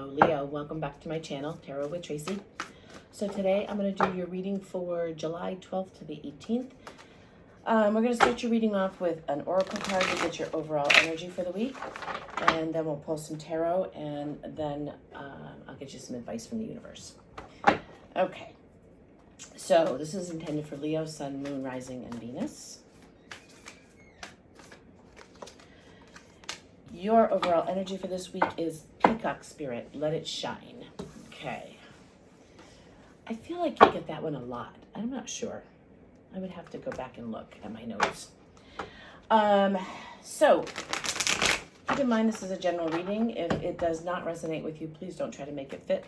Hello, Leo. Welcome back to my channel, Tarot with Tracy. So today I'm going to do your reading for July 12th to the 18th. We're going to start your reading off with an oracle card to get your overall energy for the week. And then we'll pull some tarot, and then I'll get you some advice from the universe. Okay. So this is intended for Leo, Sun, Moon, Rising, and Venus. Your overall energy for this week is Peacock Spirit, let it shine. Okay. I feel like you get that one a lot. I'm not sure. I would have to go back and look at my notes. So keep in mind this is a general reading. If it does not resonate with you, please don't try to make it fit.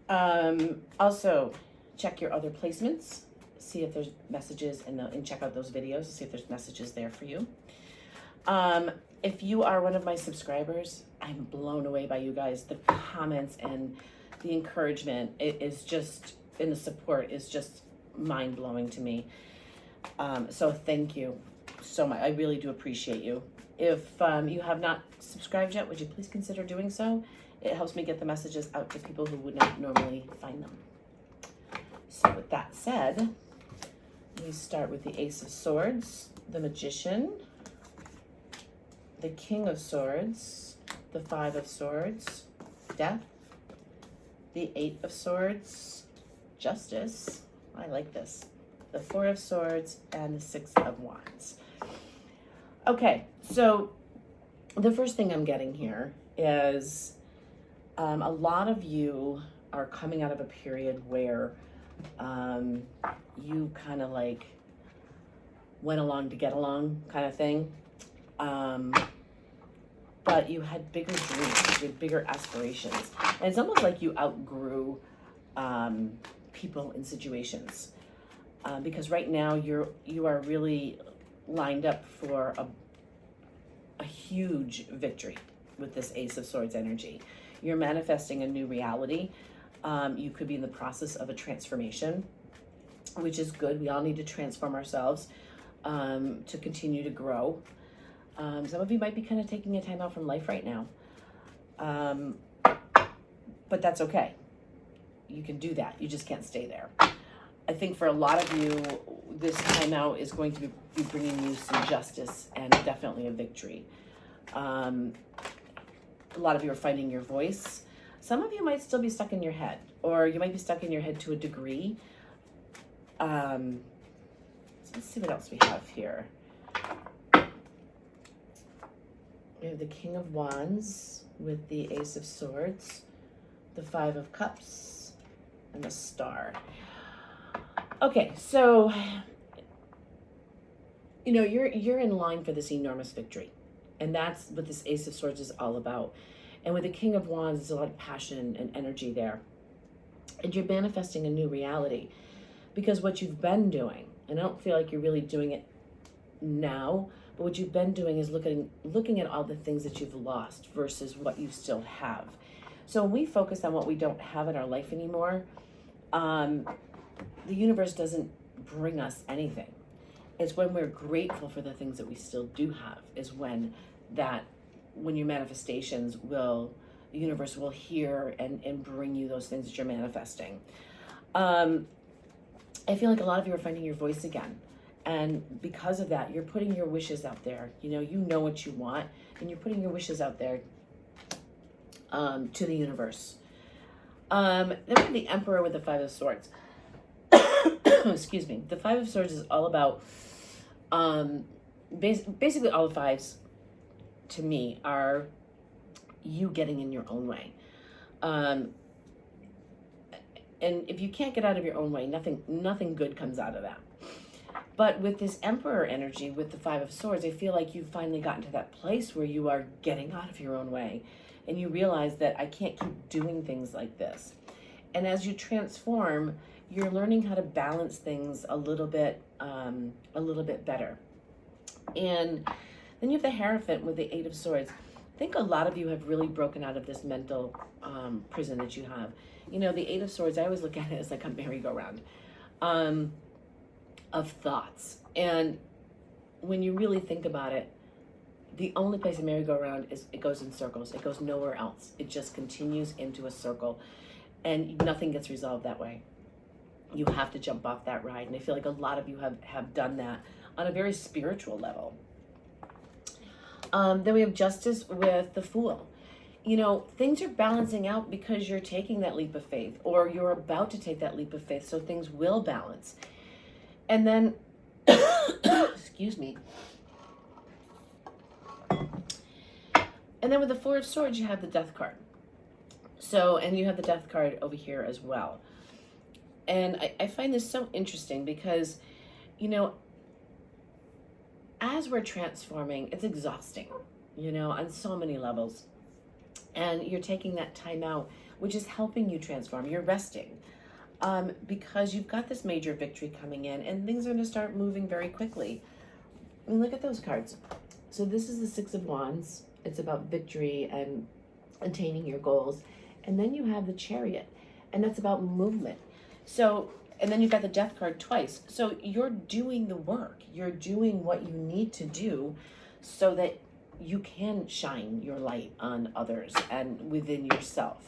Also, check your other placements. See if there's messages and check out those videos to see if there's messages there for you. If you are one of my subscribers, I'm blown away by you guys. The comments and the encouragement, it is just, and the support is just mind-blowing to me. So thank you so much. I really do appreciate you. If you have not subscribed yet, would you please consider doing so? It helps me get the messages out to people who would not normally find them. So with that said, we start with the Ace of Swords, the Magician, the King of Swords, the Five of Swords, Death, the Eight of Swords, Justice, I like this, the Four of Swords, and the Six of Wands. Okay, so the first thing I'm getting here is a lot of you are coming out of a period where you kind of like went along to get along kind of thing. But you had bigger dreams, you had bigger aspirations. And it's almost like you outgrew people and situations. Because right now you are really lined up for a huge victory with this Ace of Swords energy. You're manifesting a new reality. You could be in the process of a transformation, which is good. We all need to transform ourselves to continue to grow. Some of you might be kind of taking a time out from life right now. But that's okay. You can do that. You just can't stay there. I think for a lot of you, this time out is going to be bringing you some justice and definitely a victory. A lot of you are finding your voice. Some of you might still be stuck in your head, or you might be stuck in your head to a degree. So let's see what else we have here. We have the King of Wands with the Ace of Swords, the Five of Cups, and the Star. Okay, so, you know, you're in line for this enormous victory. And that's what this Ace of Swords is all about. And with the King of Wands, there's a lot of passion and energy there. And you're manifesting a new reality. Because what you've been doing, and I don't feel like you're really doing it now, but what you've been doing is looking at all the things that you've lost versus what you still have. So when we focus on what we don't have in our life anymore, the universe doesn't bring us anything. It's when we're grateful for the things that we still do have is when your manifestations the universe will hear and bring you those things that you're manifesting. I feel like a lot of you are finding your voice again. And because of that, you're putting your wishes out there. You know what you want, and you're putting your wishes out there to the universe. Then we have the Emperor with the Five of Swords. Excuse me. The Five of Swords is all about, basically all the fives to me are you getting in your own way. And if you can't get out of your own way, nothing good comes out of that. But with this Emperor energy, with the Five of Swords, I feel like you've finally gotten to that place where you are getting out of your own way. And you realize that I can't keep doing things like this. And as you transform, you're learning how to balance things a little bit better. And then you have the Hierophant with the Eight of Swords. I think a lot of you have really broken out of this mental prison that you have. You know, the Eight of Swords, I always look at it as like a merry-go-round of thoughts. And when you really think about it, The only place a merry-go-round is, it goes in circles. It goes nowhere else. It just continues into a circle, and nothing gets resolved that way. You have to jump off that ride, and I feel like a lot of you have done that on a very spiritual level. Then we have Justice with the Fool. You know, things are balancing out because you're taking that leap of faith, or you're about to take that leap of faith, so things will balance. And then, excuse me. And then with the Four of Swords, you have the Death card. So, and you have the Death card over here as well. And I find this so interesting because, you know, as we're transforming, it's exhausting, you know, on so many levels. And you're taking that time out, which is helping you transform. You're resting because you've got this major victory coming in, and things are going to start moving very quickly. I mean, look at those cards. So this is the Six of Wands. It's about victory and attaining your goals. And then you have the Chariot, and that's about movement. So, and then you've got the Death card twice. So you're doing the work. You're doing what you need to do so that you can shine your light on others and within yourself.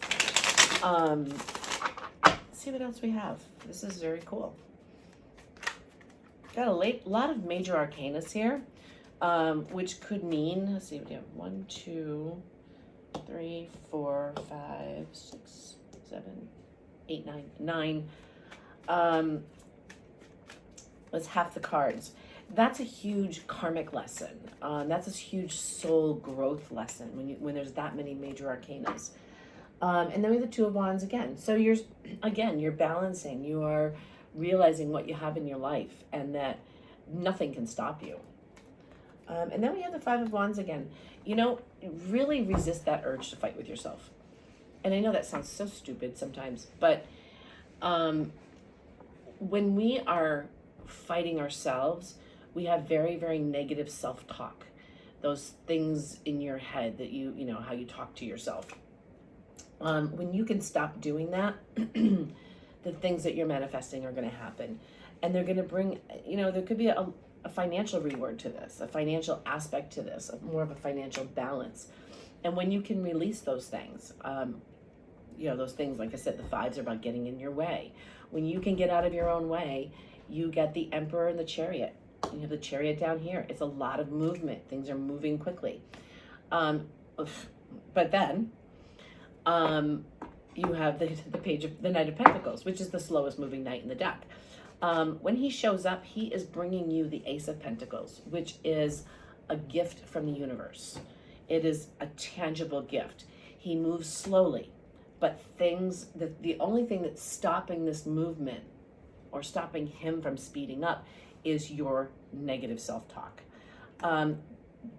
Let's see what else we have. This is very cool. Got a lot of major arcanas here, which could mean, let's see, we have 1, 2, 3, 4, 5, 6, 7, 8, 9. That's half the cards. That's a huge karmic lesson. That's a huge soul growth lesson when there's that many major arcanas. And then we have the Two of Wands again. So you're balancing. You are realizing what you have in your life and that nothing can stop you. And then we have the Five of Wands again. You know, really resist that urge to fight with yourself. And I know that sounds so stupid sometimes, but when we are fighting ourselves, we have very, very negative self-talk. Those things in your head that you know, how you talk to yourself. When you can stop doing that, the things that you're manifesting are going to happen. And they're going to bring, you know, there could be a financial reward to this, a financial aspect to this, more of a financial balance. And when you can release those things, you know, those things, like I said, the fives are about getting in your way. When you can get out of your own way, you get the Emperor and the Chariot. You have the Chariot down here. It's a lot of movement. Things are moving quickly. But then you have the page of the Knight of Pentacles, which is the slowest moving knight in the deck. When he shows up, he is bringing you the Ace of Pentacles, which is a gift from the universe. It is a tangible gift. He moves slowly, but the only thing that's stopping this movement or stopping him from speeding up is your negative self-talk.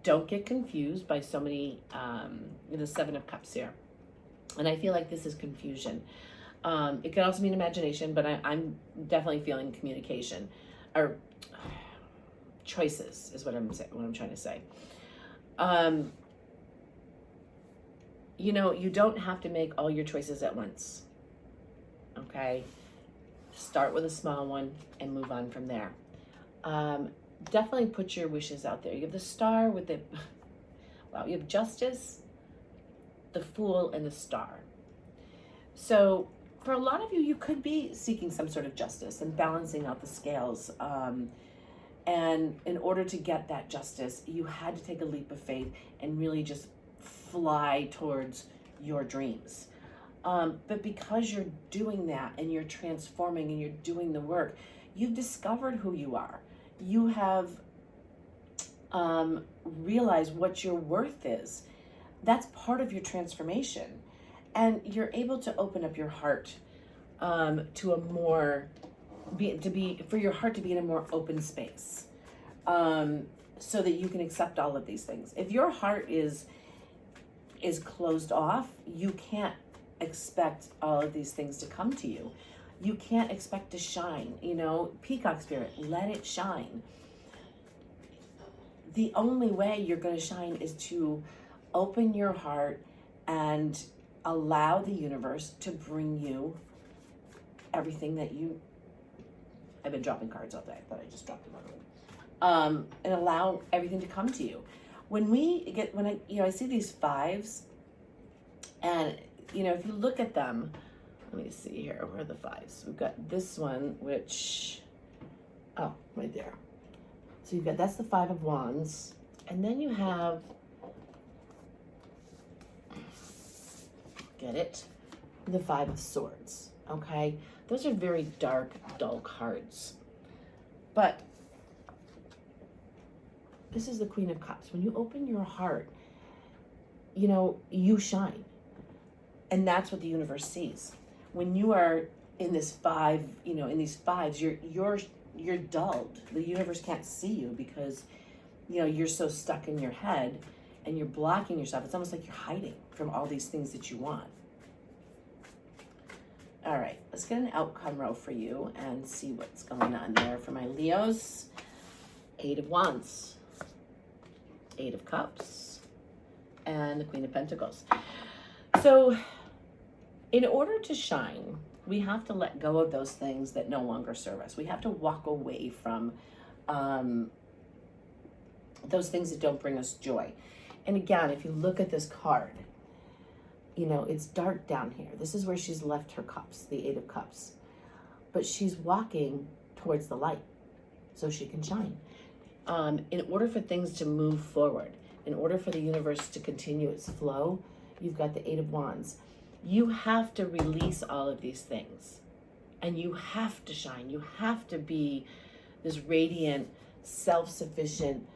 Don't get confused by so many, the Seven of Cups here. And I feel like this is confusion. It could also mean imagination, but I'm definitely feeling communication or choices is what I'm trying to say. You know, you don't have to make all your choices at once. Okay? Start with a small one and move on from there. Definitely put your wishes out there. You have the Star with the, wow, you have Justice, the Fool, and the Star. So for a lot of you, you could be seeking some sort of justice and balancing out the scales. And in order to get that justice, you had to take a leap of faith and really just fly towards your dreams. But because you're doing that and you're transforming and you're doing the work, you've discovered who you are. You have realized what your worth is. That's part of your transformation. And you're able to open up your heart to a more, for your heart to be in a more open space, so that you can accept all of these things. If your heart is closed off, you can't expect all of these things to come to you. You can't expect to shine, you know, peacock spirit, let it shine. The only way you're going to shine is to open your heart and allow the universe to bring you everything that you, I've been dropping cards all day, but I just dropped another one. And allow everything to come to you. I see these fives, and if you look at them, let me see here, where are the fives? We've got this one, which, oh, right there. So that's the Five of Wands, and then you have, get it? The Five of Swords, okay? Those are very dark, dull cards. But this is the Queen of Cups. When you open your heart, you shine. And that's what the universe sees. When you are in this five, in these fives, you're dulled. The universe can't see you because, you're so stuck in your head and you're blocking yourself. It's almost like you're hiding from all these things that you want. All right, let's get an outcome row for you and see what's going on there for my Leos. Eight of Wands, Eight of Cups, and the Queen of Pentacles. So in order to shine, we have to let go of those things that no longer serve us. We have to walk away from those things that don't bring us joy. And again, if you look at this card, it's dark down here. This is where she's left her cups, the Eight of Cups. But she's walking towards the light so she can shine. In order for things to move forward, in order for the universe to continue its flow, you've got the Eight of Wands. You have to release all of these things. And you have to shine. You have to be this radiant, self-sufficient,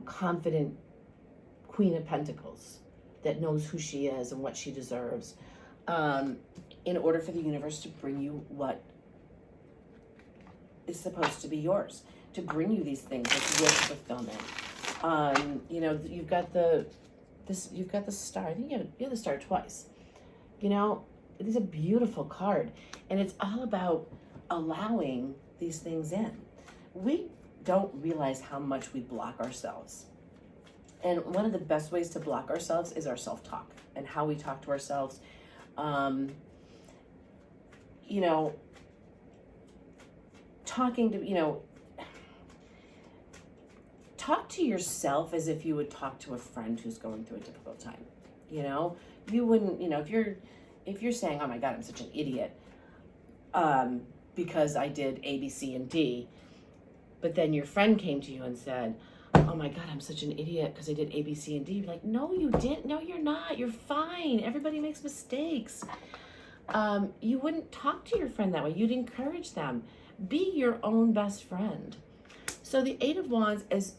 confident Queen of Pentacles that knows who she is and what she deserves, in order for the universe to bring you what is supposed to be yours, to bring you these things with wish fulfillment. You've got the star. I think you have the star twice. It is a beautiful card, and it's all about allowing these things in. We don't realize how much we block ourselves. And one of the best ways to block ourselves is our self-talk and how we talk to ourselves. Talk to yourself as if you would talk to a friend who's going through a difficult time. You wouldn't, if you're saying, oh my God, I'm such an idiot, because I did A, B, C, and D, but then your friend came to you and said, oh my God, I'm such an idiot because I did A, B, C, and D. You're like, no, you didn't. No, you're not. You're fine. Everybody makes mistakes. You wouldn't talk to your friend that way. You'd encourage them. Be your own best friend. So the Eight of Wands is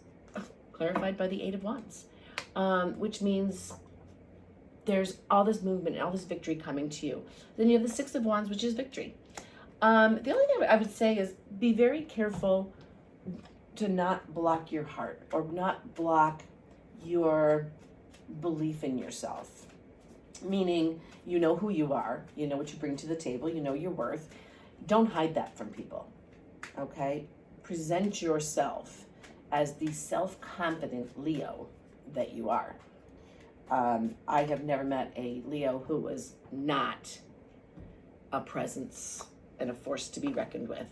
clarified by the Eight of Wands, which means there's all this movement and all this victory coming to you. Then you have the Six of Wands, which is victory. The only thing I would say is be very careful to not block your heart or not block your belief in yourself. Meaning, you know who you are, you know what you bring to the table, you know your worth. Don't hide that from people, okay? Present yourself as the self-confident Leo that you are. I have never met a Leo who was not a presence and a force to be reckoned with.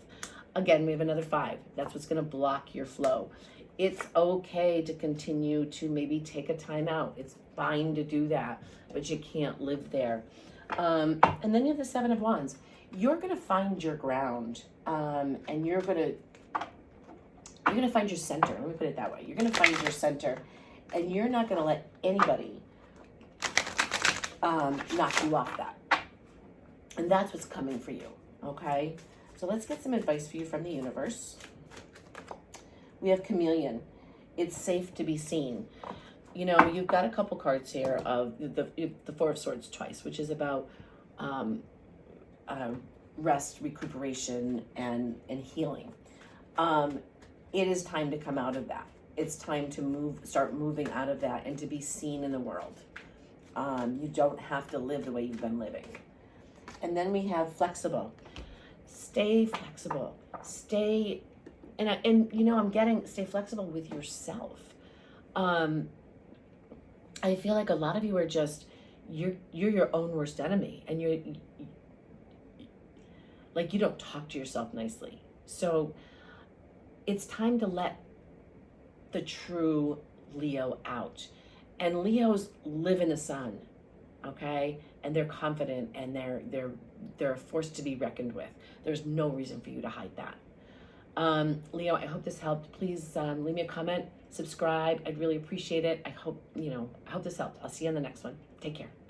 Again, we have another 5. That's what's going to block your flow. It's okay to continue to maybe take a time out. It's fine to do that, but you can't live there. And then you have the 7 of Wands. You're going to find your ground, and you're going to find your center. Let me put it that way. You're going to find your center, and you're not going to let anybody knock you off that. And that's what's coming for you, okay? So let's get some advice for you from the universe. We have Chameleon. It's safe to be seen. You know, you've got a couple cards here of the 4 of Swords twice, which is about rest, recuperation, and healing. It is time to come out of that. It's time to start moving out of that and to be seen in the world. You don't have to live the way you've been living. And then we have flexible. Stay flexible. Stay, and you know, I'm getting stay flexible with yourself. I feel like a lot of you are just, you're your own worst enemy, and you're like, you don't talk to yourself nicely. So it's time to let the true Leo out. And Leos live in the sun, okay? And they're confident, and they're a force to be reckoned with. There's no reason for you to hide that. Leo, I hope this helped. Please leave me a comment, subscribe. I'd really appreciate it. I hope this helped. I'll see you on the next one. Take care.